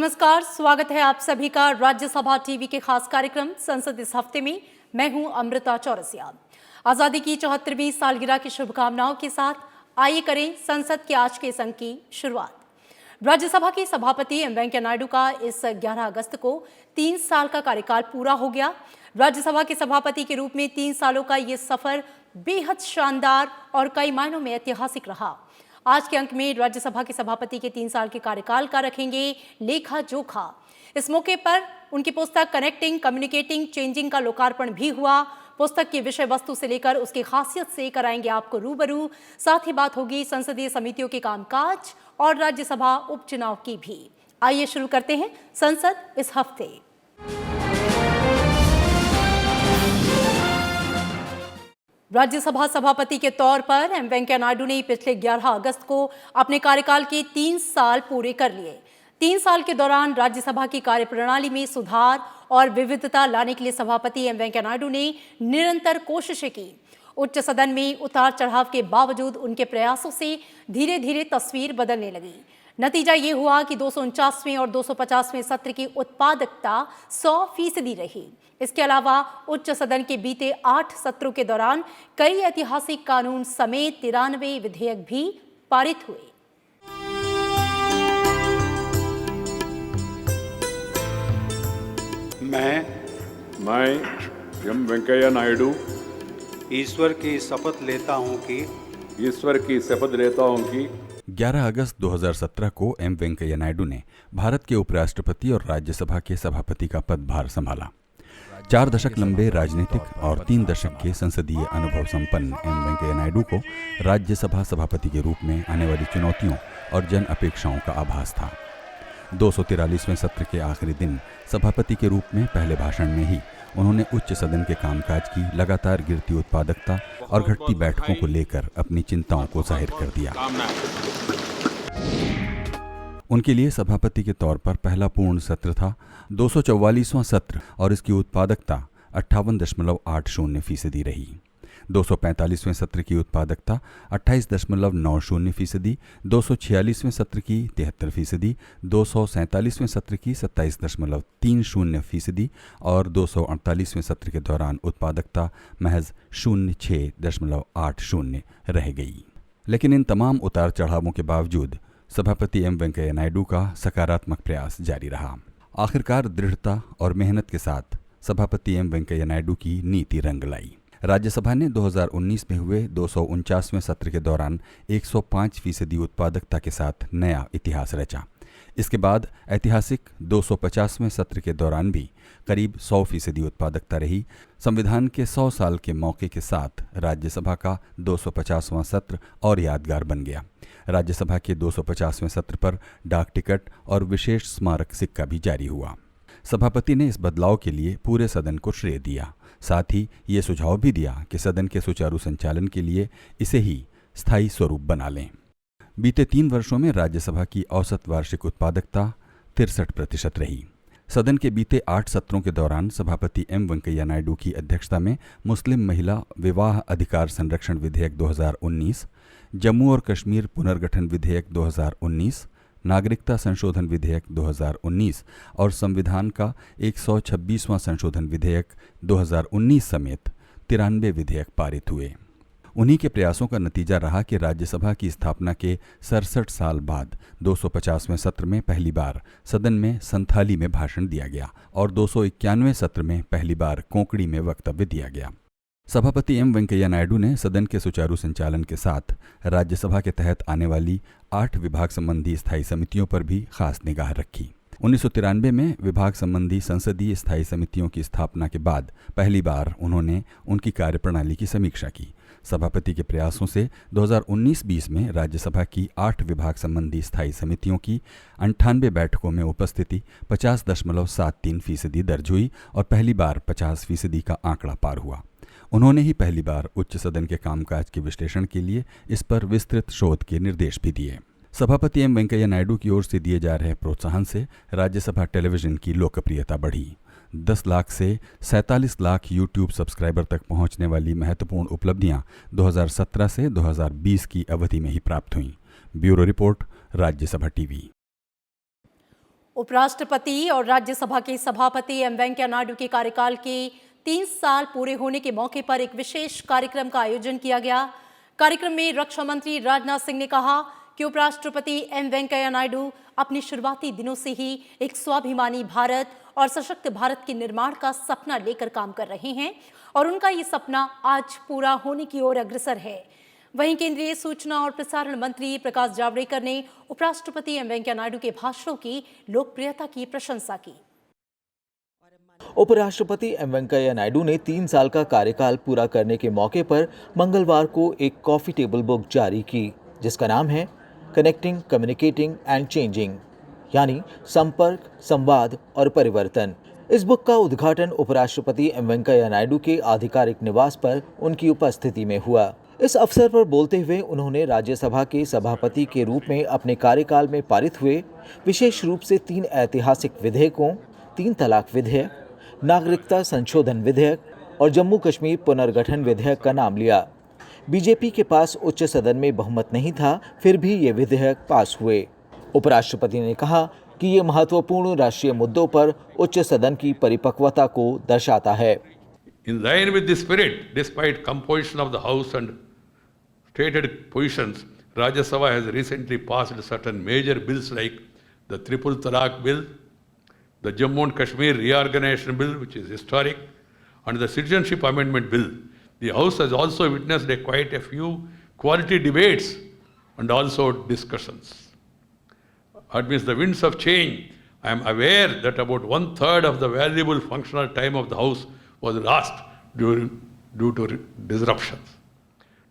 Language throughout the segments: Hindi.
नमस्कार, स्वागत है आप सभी का राज्यसभा टीवी के खास कार्यक्रम संसद इस हफ्ते में। मैं हूं अमृता चौरसिया। आजादी की 74वीं सालगिरह की शुभकामनाओं के साथ आइए करें संसद के आज के इस अंक की शुरुआत। राज्यसभा के सभापति एम वेंकैया नायडू का इस 11 अगस्त को 3 साल का कार्यकाल पूरा हो गया। राज्यसभा के सभापति के रूप में 3 सालों का ये सफर बेहद शानदार और कई मायनों में ऐतिहासिक रहा। आज के अंक में राज्यसभा के सभापति के 3 साल के कार्यकाल का रखेंगे लेखा जोखा। इस मौके पर उनकी पुस्तक कनेक्टिंग, कम्युनिकेटिंग, चेंजिंग का लोकार्पण भी हुआ। पुस्तक की विषय वस्तु से लेकर उसकी खासियत से कराएंगे आपको रूबरू। साथ ही बात होगी संसदीय समितियों के कामकाज और राज्यसभा उपचुनाव की भी। आइए शुरू करते हैं संसद इस हफ्ते। राज्यसभा सभापति के तौर पर एम वेंकैया नायडू ने पिछले 11 अगस्त को अपने कार्यकाल के 3 साल पूरे कर लिए। 3 साल के दौरान राज्यसभा की कार्यप्रणाली में सुधार और विविधता लाने के लिए सभापति एम वेंकैया नायडू ने निरंतर कोशिशें की। उच्च सदन में उतार चढ़ाव के बावजूद उनके प्रयासों से धीरे धीरे तस्वीर बदलने लगी। नतीजा ये हुआ कि 249वें और 250वें सत्र की उत्पादकता 100% रही। इसके अलावा उच्च सदन के बीते 8 सत्रों के दौरान कई ऐतिहासिक कानून समेत 93 विधेयक भी पारित हुए। मैं एम वेंकैया नायडू ईश्वर की शपथ लेता हूं कि 11 अगस्त 2017 को एम वेंकैया नायडू ने भारत के उपराष्ट्रपति और राज्यसभा के सभापति का पदभार संभाला। 4 दशक लंबे राजनीतिक और 3 दशक के संसदीय अनुभव संपन्न एम वेंकैया नायडू को राज्यसभा सभापति के रूप में आने वाली चुनौतियों और जन अपेक्षाओं का आभास था। 243वें सत्र के आखिरी दिन सभापति के रूप में पहले भाषण में ही उन्होंने उच्च सदन के कामकाज की लगातार गिरती उत्पादकता और घटती बैठकों को लेकर अपनी चिंताओं को जाहिर कर दिया। उनके लिए सभापति के तौर पर पहला पूर्ण सत्र था 244वां सत्र और इसकी उत्पादकता 58.80% रही। 245वें सत्र की उत्पादकता 28.90%, 246वें सत्र की 73%, 247वें सत्र की 27.30% और 248वें सत्र के दौरान उत्पादकता महज 06.80 रह गई। लेकिन इन तमाम उतार चढ़ावों के बावजूद सभापति एम वेंकैया नायडू का सकारात्मक प्रयास जारी रहा। आखिरकार दृढ़ता और मेहनत के साथ सभापति एम वेंकैया नायडू की नीति रंग लाई। राज्यसभा ने 2019 में हुए 249वें सत्र के दौरान 105% उत्पादकता के साथ नया इतिहास रचा। इसके बाद ऐतिहासिक 250वें सत्र के दौरान भी करीब 100% उत्पादकता रही। संविधान के 100 साल के मौके के साथ राज्यसभा का 250वां सत्र और यादगार बन गया। राज्यसभा के 250वें सत्र पर डाक टिकट और विशेष स्मारक सिक्का भी जारी हुआ। सभापति ने इस बदलाव के लिए पूरे सदन को श्रेय दिया। साथ ही ये सुझाव भी दिया कि सदन के सुचारू संचालन के लिए इसे ही स्थायी स्वरूप बना लें। बीते 3 वर्षों में राज्यसभा की औसत वार्षिक उत्पादकता 63% रही। सदन के बीते 8 सत्रों के दौरान सभापति एम वेंकैया नायडू की अध्यक्षता में मुस्लिम महिला विवाह अधिकार संरक्षण विधेयक 2019, जम्मू और कश्मीर पुनर्गठन विधेयक 2019, नागरिकता संशोधन विधेयक 2019 और संविधान का 126वां संशोधन विधेयक 2019 समेत 93 विधेयक पारित हुए। उन्हीं के प्रयासों का नतीजा रहा कि राज्यसभा की स्थापना के 67 साल बाद 250वें सत्र में पहली बार सदन में संथाली में भाषण दिया गया और 291वें सत्र में पहली बार कोंकणी में वक्तव्य दिया गया। सभापति एम वेंकैया नायडू ने सदन के सुचारू संचालन के साथ राज्यसभा के तहत आने वाली 8 विभाग संबंधी स्थायी समितियों पर भी खास निगाह रखी। 1993 में विभाग संबंधी संसदीय स्थायी समितियों की स्थापना के बाद पहली बार उन्होंने उनकी कार्यप्रणाली की समीक्षा की। सभापति के प्रयासों से 2019-20 में राज्यसभा की 8 विभाग संबंधी स्थायी समितियों की 98 बैठकों में उपस्थिति 50.73% दर्ज हुई और पहली बार 50% का आंकड़ा पार हुआ। उन्होंने ही पहली बार उच्च सदन के कामकाज के विश्लेषण के लिए इस पर विस्तृत शोध के निर्देश भी दिए। सभापति एम वेंकैया नायडू की ओर से दिए जा रहे प्रोत्साहन से राज्यसभा टेलीविजन की लोकप्रियता बढ़ी। 10 लाख से 47 लाख यूट्यूब सब्सक्राइबर तक पहुंचने वाली महत्वपूर्ण उपलब्धियां 2017 से 2020 की अवधि में ही प्राप्त हुईं। Bureau report, Rajya Sabha TV. उपराष्ट्रपति और राज्यसभा के सभापति एम वेंकैया नायडू के कार्यकाल के 3 साल पूरे होने के मौके पर एक विशेष कार्यक्रम का आयोजन किया गया। कार्यक्रम में रक्षा मंत्री राजनाथ सिंह ने कहा कि उपराष्ट्रपति एम वेंकैया नायडू अपने शुरुआती दिनों से ही एक स्वाभिमानी भारत और सशक्त भारत के निर्माण का सपना लेकर काम कर रहे हैं और उनका ये सपना आज पूरा होने की ओर अग्रसर है। वहीं केंद्रीय सूचना और प्रसारण मंत्री प्रकाश जावड़ेकर ने उपराष्ट्रपति एम वेंकैया नायडू के भाषणों की लोकप्रियता की प्रशंसा की। उपराष्ट्रपति एम वेंकैया नायडू ने 3 साल का कार्यकाल पूरा करने के मौके पर मंगलवार को एक कॉफी टेबल बुक जारी की, जिसका नाम है कनेक्टिंग, कम्युनिकेटिंग एंड चेंजिंग, यानी संपर्क, संवाद और परिवर्तन। इस बुक का उद्घाटन उपराष्ट्रपति एम वेंकैया नायडू के आधिकारिक निवास पर उनकी उपस्थिति में हुआ। इस अवसर पर बोलते हुए उन्होंने राज्यसभा के सभापति के रूप में अपने कार्यकाल में पारित हुए विशेष रूप से 3 ऐतिहासिक विधेयकों, 3 तलाक विधेयक, नागरिकता संशोधन विधेयक और जम्मू कश्मीर पुनर्गठन विधेयक का नाम लिया। बीजेपी के पास उच्च सदन में बहुमत नहीं था, फिर भी ये विधेयक पास हुए। उपराष्ट्रपति ने कहा कि ये महत्वपूर्ण राष्ट्रीय मुद्दों पर उच्च सदन की परिपक्वता को दर्शाता है। In line with this spirit, despite composition of the House and stated positions, Rajya Sabha has recently passed certain major bills like the Triple Talaq Bill, the Jammu and Kashmir Reorganization Bill, which is historic, and the Citizenship Amendment Bill. The House has also witnessed quite a few quality debates and also discussions. Amidst the winds of change, I am aware that about 1/3 of the valuable functional time of the House was lost due to disruptions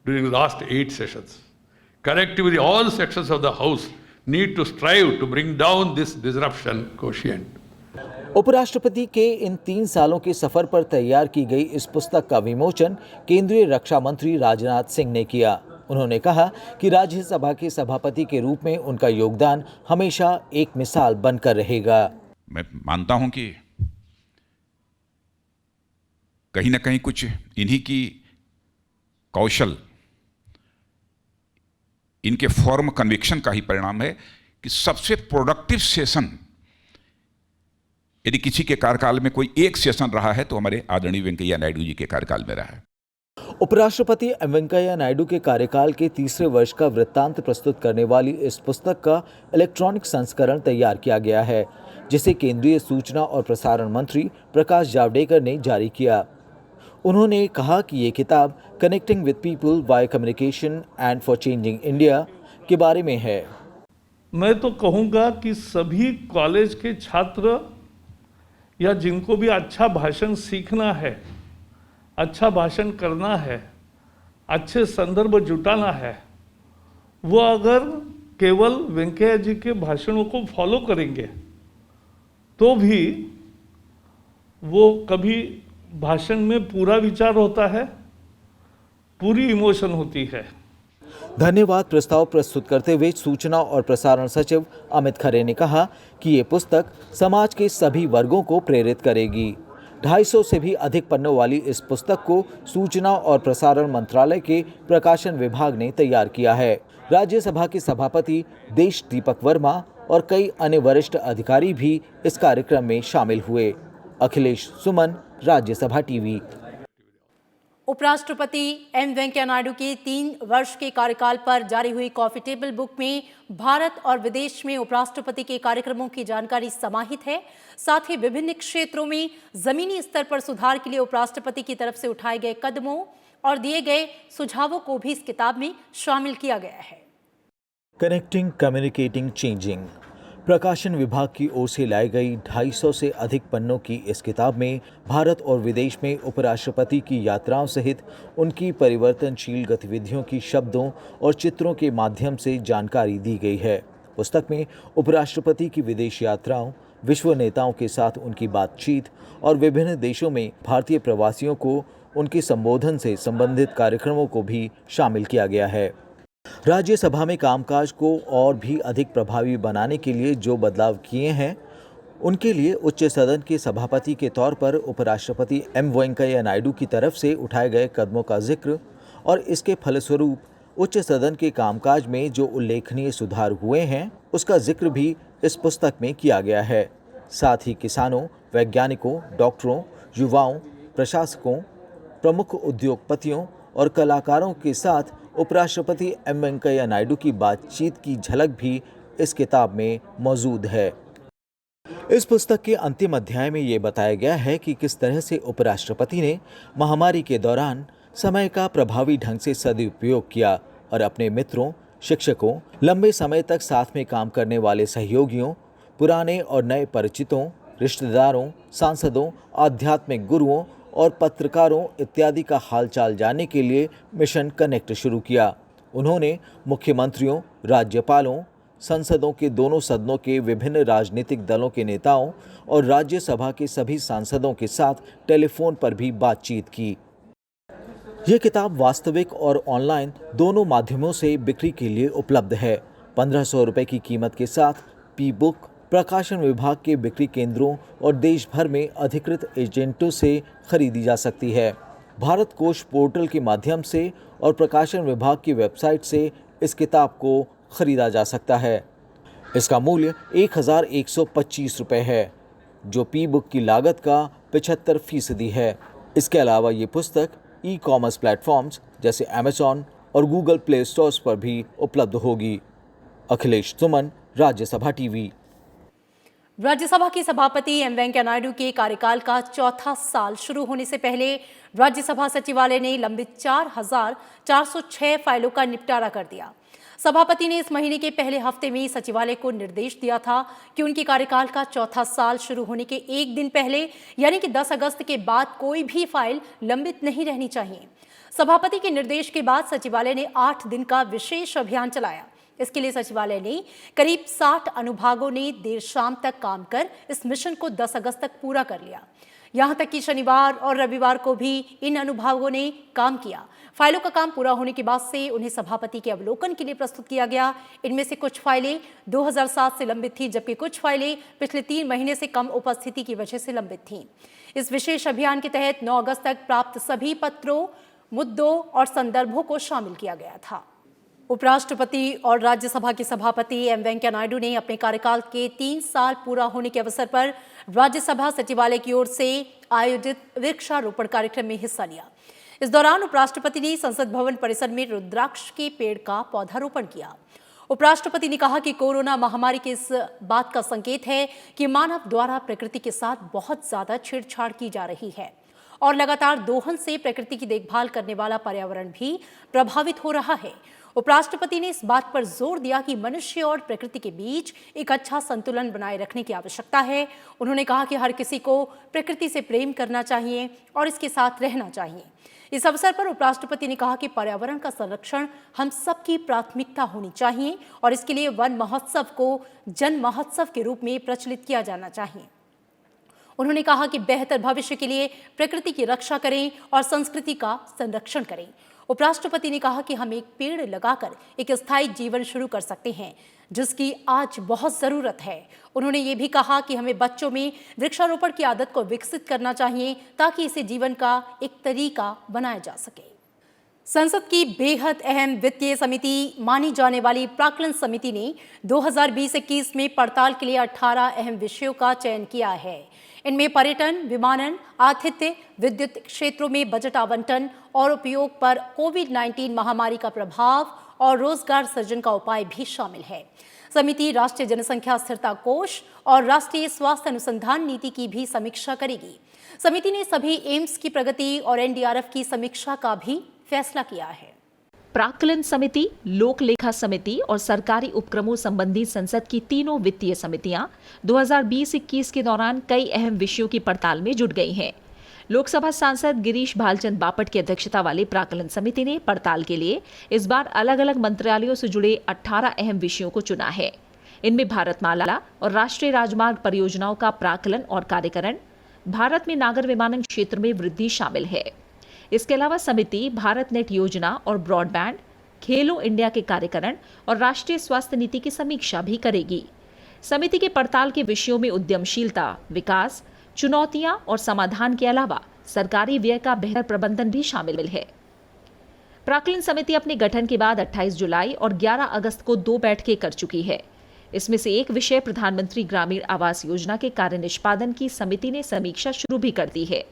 during the last 8 sessions. Collectively, all sections of the House need to strive to bring down this disruption quotient. उपराष्ट्रपति के इन 3 सालों के सफर पर तैयार की गई इस पुस्तक का विमोचन केंद्रीय रक्षा मंत्री राजनाथ सिंह ने किया। उन्होंने कहा कि राज्यसभा के सभापति के रूप में उनका योगदान हमेशा एक मिसाल बनकर रहेगा। मैं मानता हूं कि कहीं ना कहीं कुछ इन्हीं की कौशल, इनके फॉर्म कन्विक्शन का ही परिणाम है कि सबसे प्रोडक्टिव सेशन यदि किसी के कार्यकाल में कोई एक सेशन रहा है तो हमारे आदरणीय वेंकैया नायडू जी के कार्यकाल में रहा है। उपराष्ट्रपति एम वेंकैया नायडू के कार्यकाल के 3रे वर्ष का वृत्तांत प्रस्तुत करने वाली इस पुस्तक का इलेक्ट्रॉनिक संस्करण तैयार किया गया है, जिसे केंद्रीय सूचना और प्रसारण मंत्री प्रकाश जावड़ेकर ने जारी किया। उन्होंने कहा कि ये किताब connecting with people by communication and for changing India के बारे में है। मैं तो कहूँगा कि सभी कॉलेज के छात्र या जिनको भी अच्छा भाषण सीखना है, अच्छा भाषण करना है, अच्छे संदर्भ जुटाना है, वो अगर केवल वेंकैया जी के भाषणों को फॉलो करेंगे तो भी वो कभी भाषण में पूरा विचार होता है, पूरी इमोशन होती है। धन्यवाद प्रस्ताव प्रस्तुत करते हुए सूचना और प्रसारण सचिव अमित खरे ने कहा कि ये पुस्तक समाज के सभी वर्गों को प्रेरित करेगी। 250 से भी अधिक पन्नों वाली इस पुस्तक को सूचना और प्रसारण मंत्रालय के प्रकाशन विभाग ने तैयार किया है। राज्यसभा के सभापति देश दीपक वर्मा और कई अन्य वरिष्ठ अधिकारी भी इस कार्यक्रम में शामिल हुए। अखिलेश सुमन, राज्यसभा टीवी। उपराष्ट्रपति एम वेंकैया नायडू के 3 वर्ष के कार्यकाल पर जारी हुई कॉफी टेबल बुक में भारत और विदेश में उपराष्ट्रपति के कार्यक्रमों की जानकारी समाहित है। साथ ही विभिन्न क्षेत्रों में जमीनी स्तर पर सुधार के लिए उपराष्ट्रपति की तरफ से उठाए गए कदमों और दिए गए सुझावों को भी इस किताब में शामिल किया गया है। कनेक्टिंग, कम्युनिकेटिंग, चेंजिंग प्रकाशन विभाग की ओर से लाई गई 250 से अधिक पन्नों की इस किताब में भारत और विदेश में उपराष्ट्रपति की यात्राओं सहित उनकी परिवर्तनशील गतिविधियों की शब्दों और चित्रों के माध्यम से जानकारी दी गई है। पुस्तक में उपराष्ट्रपति की विदेश यात्राओं, विश्व नेताओं के साथ उनकी बातचीत और विभिन्न देशों में भारतीय प्रवासियों को उनके संबोधन से संबंधित कार्यक्रमों को भी शामिल किया गया है। राज्यसभा में कामकाज को और भी अधिक प्रभावी बनाने के लिए जो बदलाव किए हैं, उनके लिए उच्च सदन के सभापति के तौर पर उपराष्ट्रपति एम वेंकैया नायडू की तरफ से उठाए गए कदमों का जिक्र और इसके फलस्वरूप उच्च सदन के कामकाज में जो उल्लेखनीय सुधार हुए हैं, उसका जिक्र भी इस पुस्तक में किया गया है। साथ ही किसानों, वैज्ञानिकों, डॉक्टरों, युवाओं, प्रशासकों, प्रमुख उद्योगपतियों और कलाकारों के साथ उपराष्ट्रपति एम वेंकैया नायडू की बातचीत की झलक भी इस किताब में मौजूद है। इस पुस्तक के अंतिम अध्याय में ये बताया गया है कि किस तरह से उपराष्ट्रपति ने महामारी के दौरान समय का प्रभावी ढंग से सदुपयोग किया और अपने मित्रों, शिक्षकों, लंबे समय तक साथ में काम करने वाले सहयोगियों, पुराने और नए परिचितों, रिश्तेदारों, सांसदों, आध्यात्मिक गुरुओं और पत्रकारों इत्यादि का हालचाल जानने के लिए मिशन कनेक्ट शुरू किया। उन्होंने मुख्यमंत्रियों, राज्यपालों, संसदों के दोनों सदनों के विभिन्न राजनीतिक दलों के नेताओं और राज्यसभा के सभी सांसदों के साथ टेलीफोन पर भी बातचीत की। यह किताब वास्तविक और ऑनलाइन दोनों माध्यमों से बिक्री के लिए उपलब्ध है। 1500 रुपये की कीमत के साथ पी बुक प्रकाशन विभाग के बिक्री केंद्रों और देश भर में अधिकृत एजेंटों से खरीदी जा सकती है। भारत कोश पोर्टल के माध्यम से और प्रकाशन विभाग की वेबसाइट से इस किताब को खरीदा जा सकता है। इसका मूल्य 1125 रुपये है, जो पी बुक की लागत का 75% है। इसके अलावा ये पुस्तक ई-कॉमर्स प्लेटफॉर्म्स जैसे अमेज़ॉन और गूगल प्ले स्टोर्स पर भी उपलब्ध होगी। अखिलेश सुमन, राज्यसभा टीवी। राज्यसभा के सभापति एम वेंकैया नायडू के कार्यकाल का चौथा साल शुरू होने से पहले राज्यसभा सचिवालय ने लंबित 4,406 फाइलों का निपटारा कर दिया। सभापति ने इस महीने के पहले हफ्ते में सचिवालय को निर्देश दिया था कि उनके कार्यकाल का चौथा साल शुरू होने के एक दिन पहले यानी कि 10 अगस्त के बाद कोई भी फाइल लंबित नहीं रहनी चाहिए। सभापति के निर्देश के बाद सचिवालय ने 8 दिन का विशेष अभियान चलाया। इसके लिए सचिवालय ने करीब 60 अनुभागों ने देर शाम तक काम कर इस मिशन को 10 अगस्त तक पूरा कर लिया। यहां तक कि शनिवार और रविवार को भी इन अनुभागों ने काम किया। फाइलों का काम पूरा होने के बाद से उन्हें सभापति के अवलोकन के लिए प्रस्तुत किया गया। इनमें से कुछ फाइलें 2007 से लंबित थी, जबकि कुछ फाइलें पिछले 3 महीने से कम उपस्थिति की वजह से लंबित थीं। इस विशेष अभियान के तहत 9 अगस्त तक प्राप्त सभी पत्रों, मुद्दों और संदर्भों को शामिल किया गया था। उपराष्ट्रपति और राज्यसभा के सभापति एम वेंकैया नायडू ने अपने कार्यकाल के 3 साल पूरा होने के अवसर पर राज्यसभा सचिवालय की ओर से आयोजित वृक्षारोपण कार्यक्रम में हिस्सा लिया। इस दौरान उपराष्ट्रपति ने संसद भवन परिसर में रुद्राक्ष के पेड़ का पौधारोपण किया। उपराष्ट्रपति ने कहा कि कोरोना महामारी के इस बात का संकेत है कि मानव द्वारा प्रकृति के साथ बहुत ज्यादा छेड़छाड़ की जा रही है और लगातार दोहन से प्रकृति की देखभाल करने वाला पर्यावरण भी प्रभावित हो रहा है। उपराष्ट्रपति ने इस बात पर जोर दिया कि मनुष्य और प्रकृति के बीच एक अच्छा संतुलन बनाए रखने की आवश्यकता है। उन्होंने कहा कि हर किसी को प्रकृति से प्रेम करना चाहिए और इसके साथ रहना चाहिए। इस अवसर पर उपराष्ट्रपति ने कहा कि पर्यावरण का संरक्षण हम सबकी प्राथमिकता होनी चाहिए और इसके लिए वन महोत्सव को जन महोत्सव के रूप में प्रचलित किया जाना चाहिए। उन्होंने कहा कि बेहतर भविष्य के लिए प्रकृति की रक्षा करें और संस्कृति का संरक्षण करें। उपराष्ट्रपति ने कहा कि हम एक पेड़ लगाकर एक स्थायी जीवन शुरू कर सकते हैं, जिसकी आज बहुत जरूरत है। उन्होंने ये भी कहा कि हमें बच्चों में वृक्षारोपण की आदत को विकसित करना चाहिए ताकि इसे जीवन का एक तरीका बनाया जा सके। संसद की बेहद अहम वित्तीय समिति मानी जाने वाली प्राक्कलन समिति ने 2020-21 में पड़ताल के लिए 18 अहम विषयों का चयन किया है। इनमें पर्यटन, विमानन, आतिथ्य, विद्युत क्षेत्रों में बजट आवंटन और उपयोग पर कोविड-19 महामारी का प्रभाव और रोजगार सृजन का उपाय भी शामिल है। समिति राष्ट्रीय जनसंख्या स्थिरता कोष और राष्ट्रीय स्वास्थ्य अनुसंधान नीति की भी समीक्षा करेगी। समिति ने सभी एम्स की प्रगति और एनडीआरएफ की समीक्षा का भी फैसला किया है। प्राक्कलन समिति, लोक लेखा समिति और सरकारी उपक्रमों संबंधी संसद की तीनों वित्तीय समितियां 2020-21 के दौरान कई अहम विषयों की पड़ताल में जुट गई हैं। लोकसभा सांसद गिरीश भालचंद बापट की अध्यक्षता वाली प्राक्कलन समिति ने पड़ताल के लिए इस बार अलग अलग मंत्रालयों से जुड़े 18 अहम विषयों को चुना है। इनमें भारतमाला और राष्ट्रीय राजमार्ग परियोजनाओं का प्राक्कलन और कार्यकरण, भारत में नागर विमानन क्षेत्र में वृद्धि शामिल है। इसके अलावा समिति भारत नेट योजना और ब्रॉडबैंड, खेलो इंडिया के कार्यकरण और राष्ट्रीय स्वास्थ्य नीति की समीक्षा भी करेगी। समिति के पड़ताल के विषयों में उद्यमशीलता, विकास, चुनौतियां और समाधान के अलावा सरकारी व्यय का बेहतर प्रबंधन भी शामिल है। प्राक्कलन समिति अपने गठन के बाद 28 जुलाई और 11 अगस्त को 2 बैठकें कर चुकी है। इसमें से एक विषय प्रधानमंत्री ग्रामीण आवास योजना के कार्य निष्पादन की समिति ने समीक्षा शुरू भी कर दी है।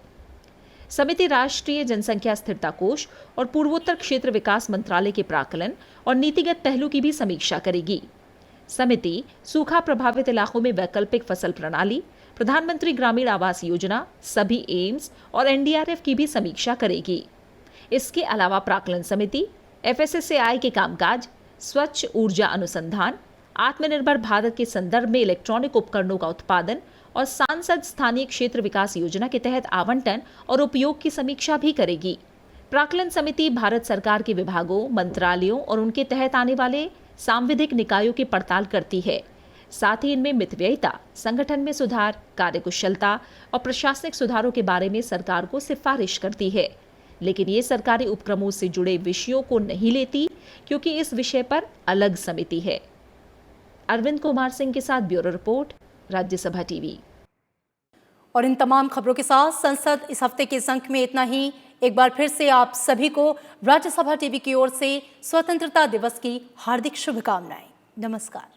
समिति राष्ट्रीय जनसंख्या स्थिरता कोष और पूर्वोत्तर क्षेत्र विकास मंत्रालय के प्राक्कलन और नीतिगत पहलू की भी समीक्षा करेगी। समिति सूखा प्रभावित इलाकों में वैकल्पिक फसल प्रणाली, प्रधानमंत्री ग्रामीण आवास योजना, सभी एम्स और एनडीआरएफ की भी समीक्षा करेगी। इसके अलावा प्राक्कलन समिति एफएसएसएआई के कामकाज, स्वच्छ ऊर्जा अनुसंधान, आत्मनिर्भर भारत के संदर्भ में इलेक्ट्रॉनिक उपकरणों का उत्पादन और सांसद स्थानीय क्षेत्र विकास योजना के तहत आवंटन और उपयोग की समीक्षा भी करेगी। प्राक्कलन समिति भारत सरकार के विभागों, मंत्रालयों और उनके तहत आने वाले सांविधिक निकायों की पड़ताल करती है। साथ ही इनमें मितव्ययिता, संगठन में सुधार, कार्यकुशलता और प्रशासनिक सुधारों के बारे में सरकार को सिफारिश करती है। लेकिन ये सरकारी उपक्रमों से जुड़े विषयों को नहीं लेती, क्योंकि इस विषय पर अलग समिति है। अरविंद कुमार सिंह के साथ ब्यूरो रिपोर्ट, राज्यसभा टीवी। और इन तमाम खबरों के साथ संसद इस हफ्ते के अंक में इतना ही। एक बार फिर से आप सभी को राज्यसभा टीवी की ओर से स्वतंत्रता दिवस की हार्दिक शुभकामनाएं। नमस्कार।